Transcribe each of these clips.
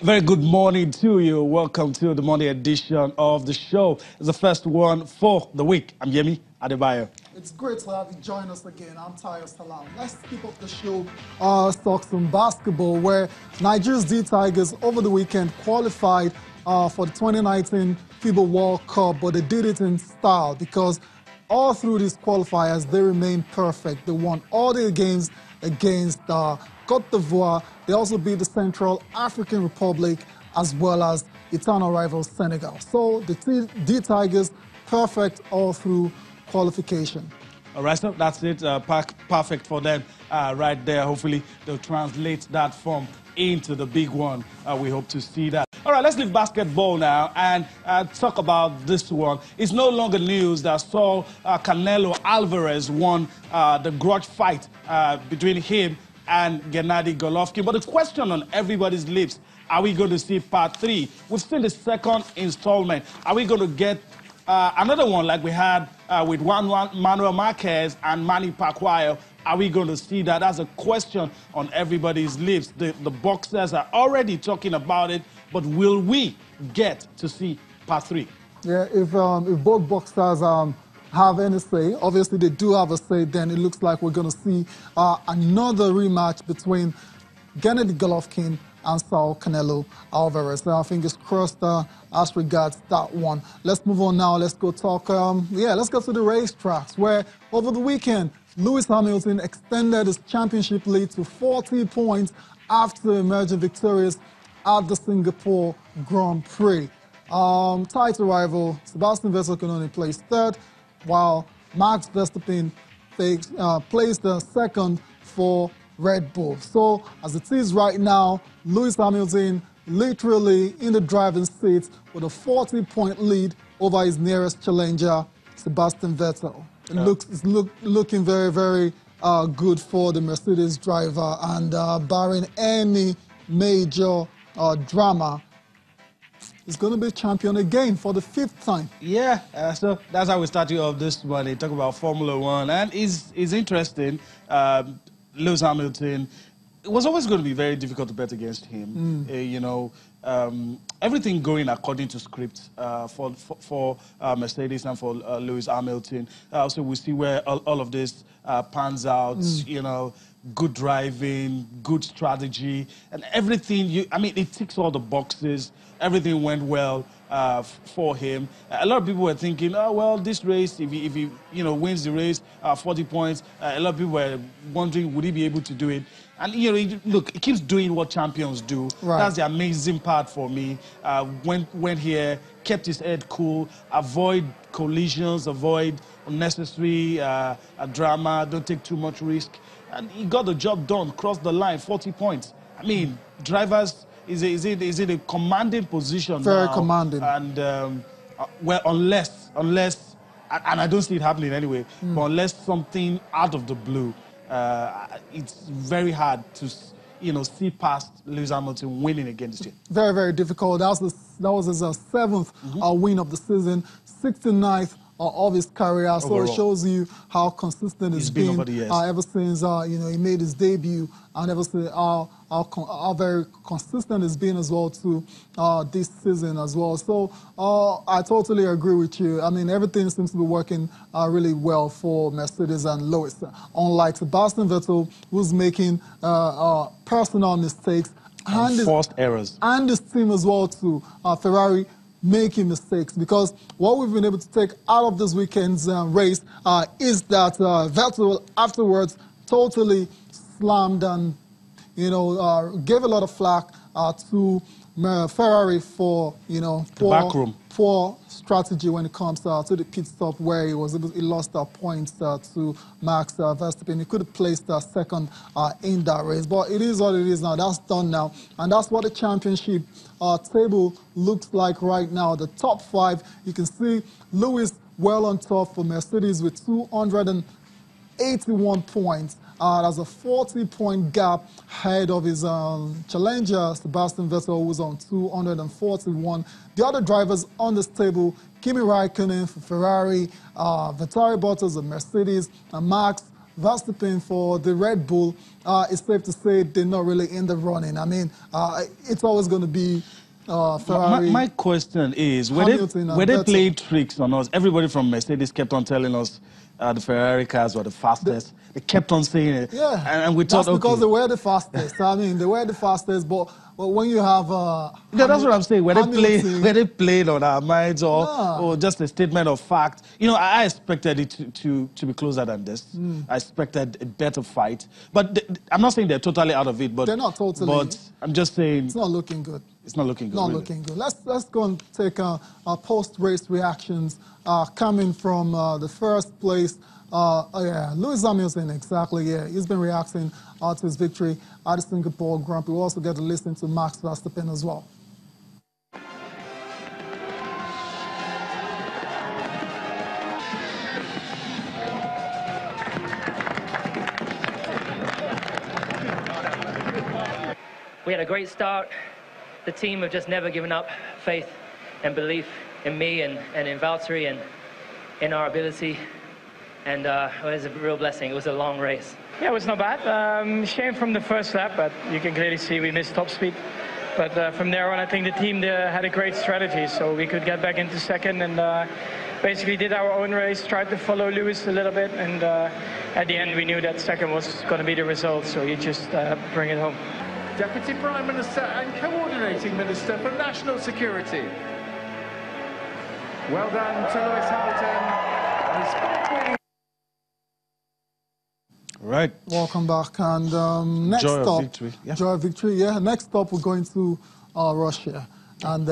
Very good morning to you. Welcome to the Monday edition of the show. It's the first one for the week. I'm Yemi Adebayo. It's great to have you join us again. I'm Tayo Salam. Let's kick off the show. Let's talk some basketball, where Nigeria's D Tigers over the weekend qualified for the 2019 FIBA World Cup, but they did it in style because all through these qualifiers, they remained perfect. They won all their games against Côte d'Ivoire. They also beat the Central African Republic as well as eternal rival Senegal. So the D Tigers, perfect all through qualification. All right, so that's it. Perfect for them right there. Hopefully, they'll translate that form into the big one. We hope to see that. All right, let's leave basketball now and talk about this one. It's no longer news that saw Canelo Alvarez won the grudge fight between him and Gennady Golovkin. But the question on everybody's lips, are we going to see part 3? We've seen the second installment. Are we going to get another one like we had with Manuel Marquez and Manny Pacquiao? Are we going to see that? That's a question on everybody's lips. The boxers are already talking about it, but will we get to see part 3? Yeah, if both boxers have any say, obviously they do have a say, then it looks like we're going to see another rematch between Gennady Golovkin and Saul Canelo Alvarez. Now, fingers crossed as regards that one. Let's move on now. Let's go talk, let's go to the racetracks, where over the weekend, Lewis Hamilton extended his championship lead to 40 points after emerging victorious at the Singapore Grand Prix. Title rival Sebastian Vettel can only place third, while Max Verstappen placed second for Red Bull. So, as it is right now, Lewis Hamilton literally in the driving seat with a 40-point lead over his nearest challenger, Sebastian Vettel. It's looking very, very good for the Mercedes driver, and barring any major drama, he's going to be champion again for the 5th time. Yeah, so that's how we started off this one. They talk about Formula One, and it's interesting. Lewis Hamilton, it was always going to be very difficult to bet against him. Everything going according to script for Mercedes and for Lewis Hamilton. So we see where all of this pans out, good driving, good strategy, and everything. It ticks all the boxes. Everything went well for him. A lot of people were thinking, oh, well, this race, if he wins the race, 40 points, a lot of people were wondering, would he be able to do it? And, look, he keeps doing what champions do. Right. That's the amazing part for me. Went here, kept his head cool, avoid collisions, avoid unnecessary drama, don't take too much risk. And he got the job done, crossed the line, 40 points. Drivers, is it a commanding position Very now? commanding. And, well, unless, and I don't see it happening anyway, but unless something out of the blue, it's very hard to, see past Lewis Hamilton winning again this year. Very, very difficult. That was his 7th win of the season, 69th of his career. So Overall. it shows you how consistent he's been over the years. Ever since he made his debut, and ever since how very consistent he's been as well to this season as well. So I totally agree with you. Everything seems to be working really well for Mercedes and Lewis. Unlike Sebastian Vettel, who's making personal mistakes and forced errors, and his team as well too. Ferrari making mistakes, because what we've been able to take out of this weekend's race is that Vettel afterwards totally slammed and gave a lot of flack to Ferrari for poor strategy when it comes to the pit stop, where he lost points to Max Verstappen. He could have placed second in that race, but it is what it is now. That's done now, and that's what the championship table looks like right now. The top 5, you can see Lewis well on top for Mercedes with 281 points. There's a 40-point gap ahead of his challenger, Sebastian Vettel, who's on 241. The other drivers on this table, Kimi Raikkonen for Ferrari, Valtteri Bottas of Mercedes, and Max Verstappen for the Red Bull, it's safe to say they're not really in the running. I mean, it's always going to be Ferrari. My question is, were they playing tricks on us? Everybody from Mercedes kept on telling us the Ferrari cars were the fastest. They kept on saying it. Yeah, and we thought, that's because they were the fastest. I mean, they were the fastest, but when you have... yeah, that's what I'm saying. Were they playing on our minds or just a statement of fact? You know, I expected it to be closer than this. I expected a better fight. But I'm not saying they're totally out of it. But they're not totally. But I'm just saying... It's not looking good. It's not looking good. Not really. looking good. Let's go and take our post-race reactions coming from the first place. Lewis Hamilton, exactly, yeah. He's been reacting to his victory at the Singapore Grand Prix. We'll also get to listen to Max Verstappen as well. We had a great start. The team have just never given up faith and belief in me and in Valtteri and in our ability. And it was a real blessing. It was a long race. Yeah, it was not bad. Shame from the first lap, but you can clearly see we missed top speed. But from there on, I think the team had a great strategy, so we could get back into second and basically did our own race, tried to follow Lewis a little bit, and at the end we knew that second was going to be the result, so you just bring it home. Deputy Prime Minister and Coordinating Minister for National Security. Well done to Lewis Hamilton. His fourth winning. Right. Welcome back. And next Joy stop, of victory. Yeah. Joy of victory. Yeah. Next stop, we're going to Russia, and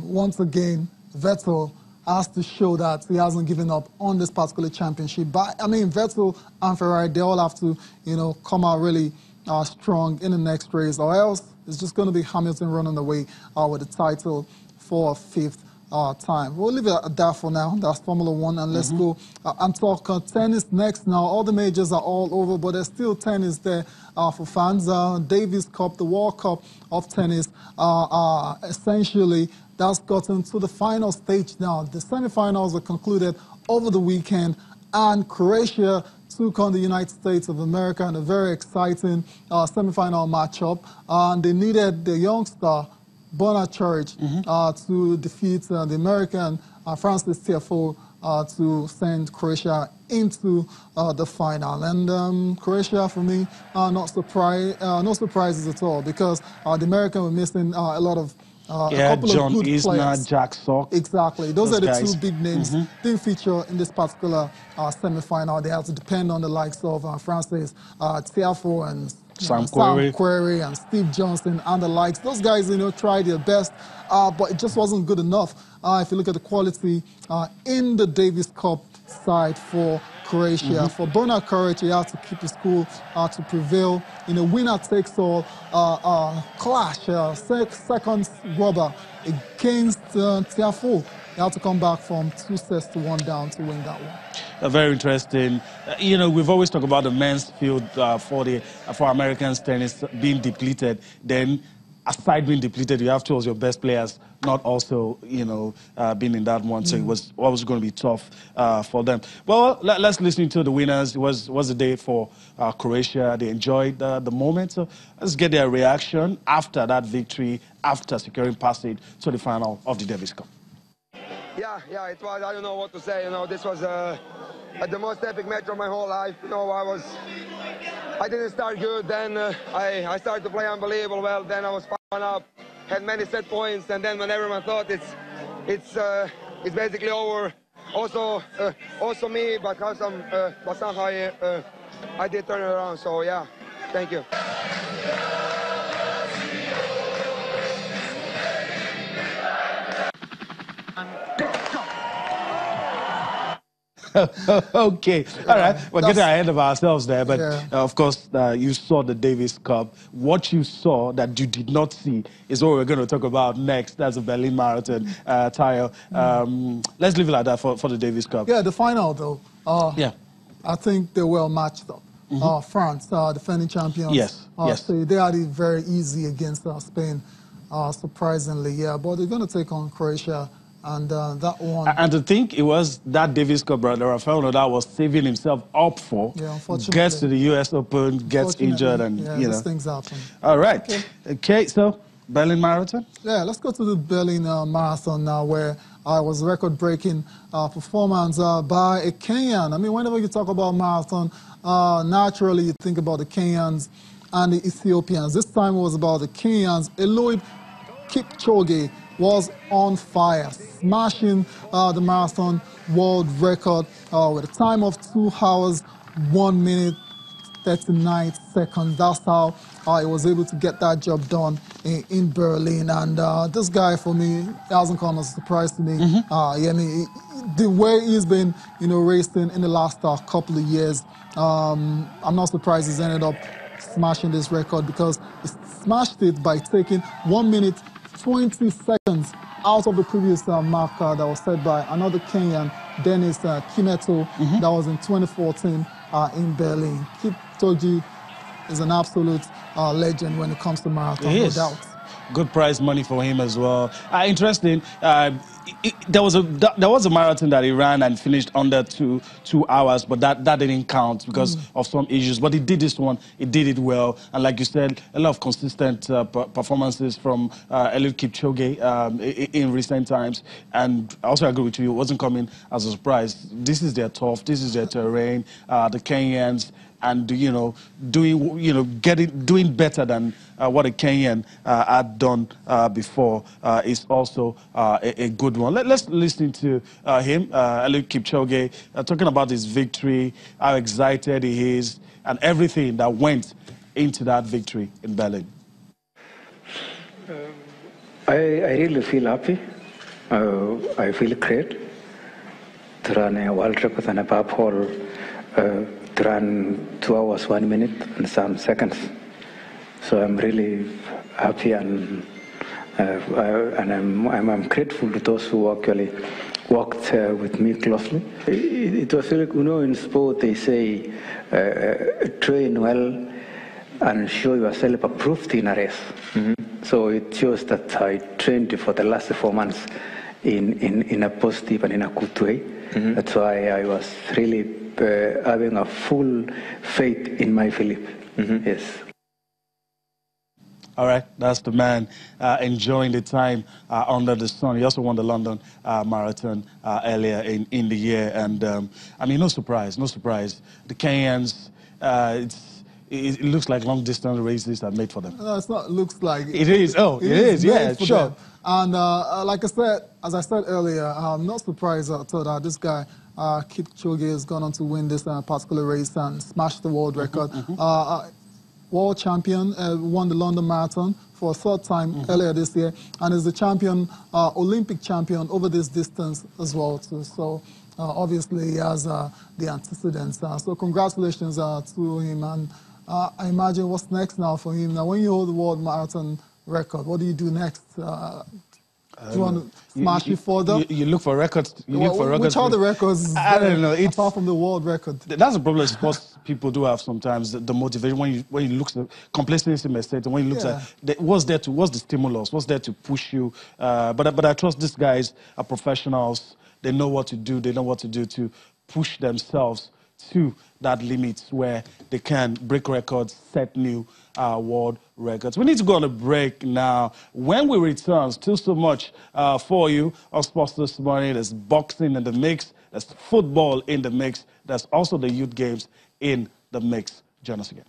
once again, Vettel has to show that he hasn't given up on this particular championship. But I mean, Vettel and Ferrari, they all have to, you know, come out really strong in the next race, or else it's just going to be Hamilton running away with the title for a fifth time. We'll leave it at that for now. That's Formula One, and let's go and talk tennis next. Now, all the majors are all over, but there's still tennis there for fans. Davis Cup, the World Cup of tennis, essentially that's gotten to the final stage now. The semifinals are concluded over the weekend, and Croatia took on the United States of America in a very exciting semifinal matchup. And they needed the young star, Bernard Church, to defeat the American Francis Tiafoe to send Croatia into the final. And Croatia, for me, no surprises at all, because the American were missing a lot of a couple John of good Isner, players. Jack Sock. Exactly. Those are the guys. two big names. Didn't feature in this particular semi-final. They had to depend on the likes of Francis Tiafoe and Sam Querrey and Steve Johnson and the likes. Those guys, you know, tried their best, but it just wasn't good enough. If you look at the quality in the Davis Cup side for Croatia. For Bernard Courage, he had to keep his cool to prevail in a winner-takes-all clash, second rubber against Tiafoe. He had to come back from 2-1 down to win that one. Very interesting. You know, we've always talked about the men's field for Americans tennis being depleted. Then, aside being depleted, you have two of your best players not also, you know, being in that one. So it was always going to be tough for them. Well, let's listen to the winners. It was a day for Croatia. They enjoyed the moment. So let's get their reaction after that victory, after securing passage to the final of the Davis Cup. Yeah, it was, I don't know what to say, you know, this was the most epic match of my whole life. You know, I didn't start good, then I started to play unbelievable well, then I was fun up, had many set points, and then when everyone thought it's basically over, also me, but somehow I did turn it around, so yeah, thank you. Okay, all right. We're getting ahead of ourselves there, but of course, you saw the Davis Cup. What you saw that you did not see is what we're going to talk about next. That's the Berlin Marathon, Tayo. Let's leave it like that for the Davis Cup. Yeah, the final, though. I think they were matched up. France, defending champions. Yes. So they had it very easy against Spain, surprisingly, yeah. But they're going to take on Croatia. And that one... And to think it was that Davis Cup brother, Rafael Nadal was saving himself up for, gets to the US Open, gets injured, and, you know. these things happen. All right. Okay, so Berlin Marathon? Yeah, let's go to the Berlin Marathon now, where it was a record-breaking performance by a Kenyan. I mean, whenever you talk about marathon, naturally you think about the Kenyans and the Ethiopians. This time it was about the Kenyans. Eliud Kipchoge was on fire, smashing the marathon world record with a time of 2 hours, 1 minute, 39 seconds. That's how he was able to get that job done in Berlin. And this guy, for me, hasn't come as a surprise to me. I mean, the way he's been, racing in the last couple of years, I'm not surprised he's ended up smashing this record, because he smashed it by taking 1 minute, 20 seconds out of the previous marker that was set by another Kenyan, Dennis Kimeto, that was in 2014 in Berlin. Kipchoge is an absolute legend when it comes to marathon, no doubt. Good prize money for him as well. Interesting. There was a marathon that he ran and finished under two hours, but that didn't count because of some issues. But he did this one. He did it well, and like you said, a lot of consistent performances from Eliud Kipchoge in recent times. And I also agree with you. It wasn't coming as a surprise. This is their turf. This is their terrain. The Kenyans. And doing better than what a Kenyan had done before is also a good one. Let's listen to him, Eliud Kipchoge, talking about his victory, how excited he is, and everything that went into that victory in Berlin. I really feel happy. I feel great to run a world record and above all. To run 2 hours, 1 minute and some seconds. So I'm really happy, and I'm grateful to those who actually worked with me closely. It was really, in sport they say, train well and show yourself approved in a race. So it shows that I trained for the last 4 months in a positive and in a good way. That's why I was really having a full faith in my Philip. Yes. All right, that's the man enjoying the time under the sun. He also won the London Marathon earlier in the year. And, I mean, no surprise. The Kenyans, it looks like long-distance races are made for them. No, it's not looks like. It is. Oh, it is. Yeah, sure. Them. And like I said, as I said earlier, I'm not surprised that this guy, Kipchoge, has gone on to win this particular race and smash the world record. World champion, won the London Marathon for a third time earlier this year, and is the champion, Olympic champion over this distance as well too. So obviously he has the antecedents. So congratulations to him, and I imagine what's next now for him. Now, when you hold the world marathon record, what do you do next? Do you want to smash it further? You look for records. Which are the records? I don't know. Apart from the world record. That's a problem sports people do have sometimes. The motivation when you look at complacency mistake, and when you look at what's the stimulus? What's there to push you? But I trust these guys are professionals. They know what to do. They know what to do to push themselves to that limit where they can break records, set new world records. We need to go on a break now. When we return, still so much for you on Sports This Morning. There's boxing in the mix. There's football in the mix. There's also the youth games in the mix. Join us again.